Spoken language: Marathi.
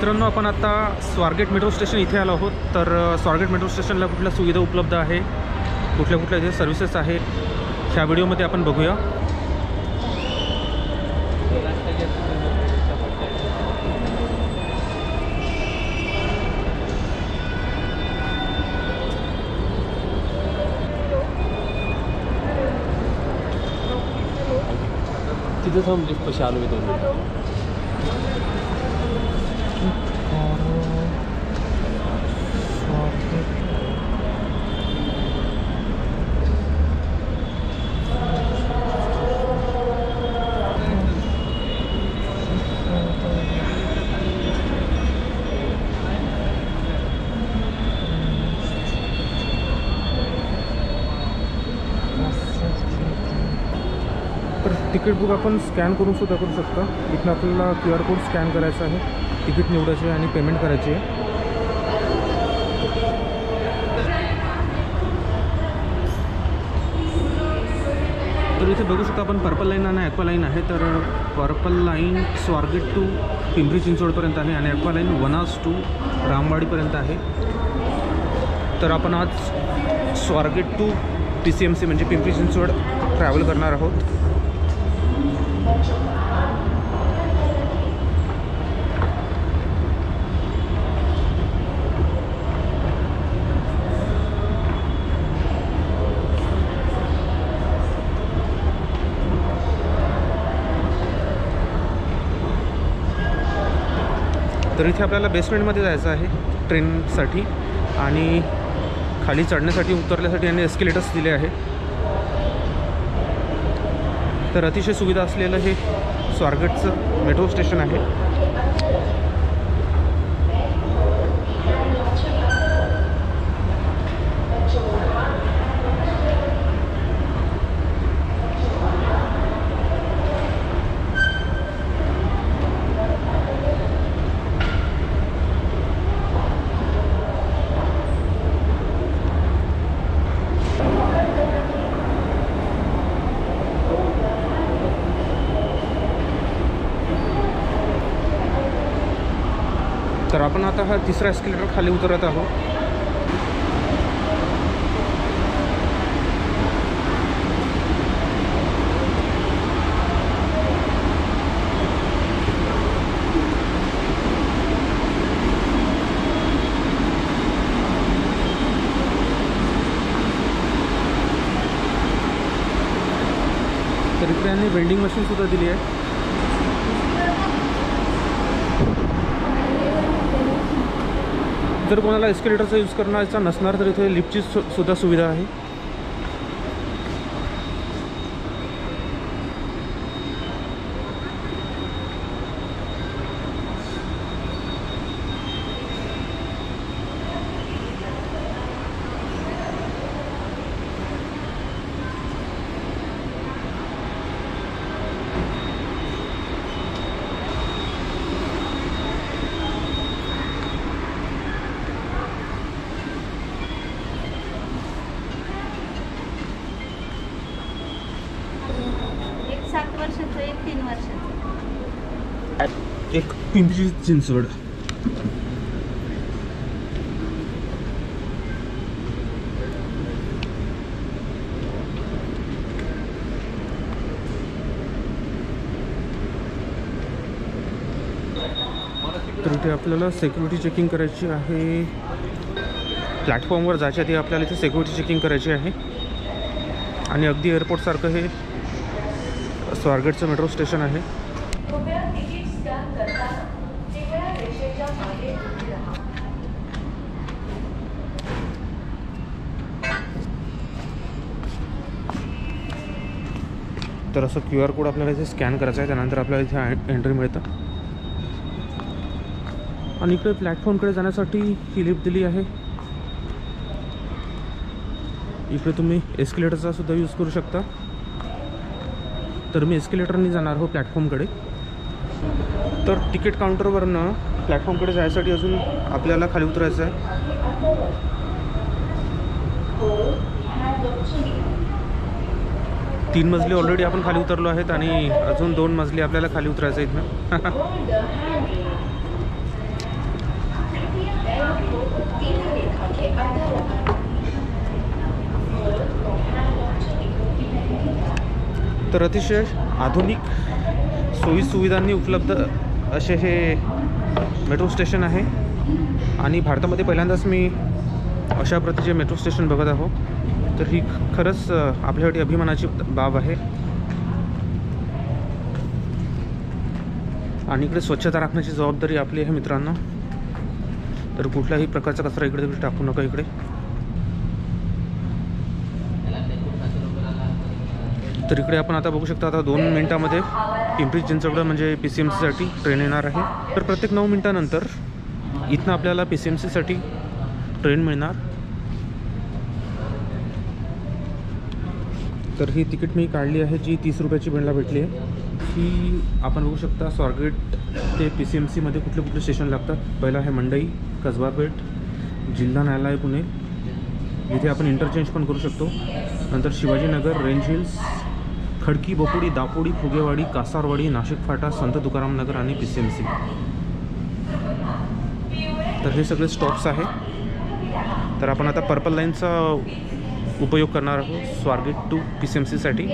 मित्रांनो, आपण आता स्वारगेट मेट्रो स्टेशन इथे आलो आहोत. तर स्वारगेट मेट्रो स्टेशनला कुठल्या सुविधा उपलब्ध आहे, कुठल्या कुठल्या जे सर्व्हिसेस आहे, ह्या व्हिडिओमध्ये आपण बघूया. तिथं थांब, लिफ्ट कशी आलो मी दोन. तर तिकीट बुक आपण स्कॅन करून सुद्धा करू शकता. इथून आपल्याला QR कोड स्कॅन करायचा आहे, तिकीट निवडायचे आणि पेमेंट करायची आहे. तर इथे बघू शकता आपण पर्पल लाईन आणि ॲक्वा लाईन आहे. तर purple line Swargate to Pimpri चिंचवडपर्यंत आहे आणि ॲक्वा लाईन वनाज टू रामवाडीपर्यंत आहे. तर आपण आज स्वारगेट टू PCMC म्हणजे पिंपरी चिंचवड ट्रॅव्हल करणार आहोत. तर इथे आपल्याला बेसमेंटमध्ये जायचं आहे ट्रेनसाठी आणि खाली चढण्यासाठी उतरण्यासाठी यांनी एस्केलेटर्स दिले आहे. तर अतिशय सुविधा असलेलं हे स्वारगेटचं मेट्रो स्टेशन आहे. तर आपण आता हा तिसरा एस्केलेटर खाली उतरत आहोत. तर इकडे यांनी वेल्डिंग मशीन सुद्धा दिली आहे. जर कोणाला एस्केलेटरचा यूज करण्याचा नसणार तर इथे लिफ्टची सुद्धा सुविधा आहे. एक 3 वर्षाचं. एक पिंपरी चिंचवड. तर इथे आपल्याला सिक्युरिटी चेकिंग करायची आहे. प्लॅटफॉर्मवर जायच्या आधी आपल्याला इथे सिक्युरिटी चेकिंग करायची आहे आणि अगदी एअरपोर्टसारखं हे स्वारगेटचं मेट्रो स्टेशन आहे. तर असं QR कोड आपल्याला इथे स्कॅन करायचा आहे, त्यानंतर आपल्याला इथे एंट्री मिळतं. आणि इकडे प्लॅटफॉर्मकडे जाण्यासाठी ही लिफ्ट दिली आहे. इकडे तुम्ही एस्केलेटरचा सुद्धा यूज करू शकता. तर मी एस्केलेटरनी जाणार आहोत प्लॅटफॉर्मकडे. तर तिकीट काउंटरवरनं प्लॅटफॉर्मकडे जायसाठी अजून आपल्याला खाली उतरायचं आहे. 3 मजली ऑलरेडी आपण खाली उतरलो आहेत आणि अजून 2 मजली आपल्याला खाली उतरायचं इथनं. तर अतिशय आधुनिक सोयीसुविधांनी उपलब्ध असे हे मेट्रो स्टेशन आहे आणि भारतामध्ये पहिल्यांदाच मी अशा प्रतीचे मेट्रो स्टेशन बघत आहो. तर ही खरंच आपल्यासाठी अभिमानाची बाब आहे. आणि इकडे स्वच्छता राखण्याची जबाबदारी आपली आहे मित्रांनो. तर कुठल्याही प्रकारचा कचरा इकडे तिकडे टाकू नका इकडे. तर इकडे आपण आता बघू शकता, आता 2 मिनिटामध्ये पिंपरी चिंचवड म्हणजे PCMCसाठी ट्रेन येणार आहे. तर प्रत्येक 9 मिनिटानंतर इथनं आपल्याला PCMCसाठी ट्रेन मिळणार. तर ही तिकीट मी काढली आहे जी 30 रुपयाची भेटला भेटली आहे. ही आपण बघू शकता स्वारगेट ते PCMCमध्ये कुठले कुठले स्टेशन लागतात. पहिला आहे मंडई, कसबापेठ, जिल्हा न्यायालय पुणे, इथे आपण इंटरचेंज पण करू शकतो. नंतर शिवाजीनगर, रेंज हिल्स, खडकी, बोपोडी, दापोडी, फुगेवाडी, कासारवाडी, नाशिक फाटा, संत तुकाराम नगर आणि PCMC. तर हे सगळे स्टॉप्स आहे. तर आपण आता पर्पल लाईनचा उपयोग करणार आहोत स्वारगेट टू PCMCसाठी.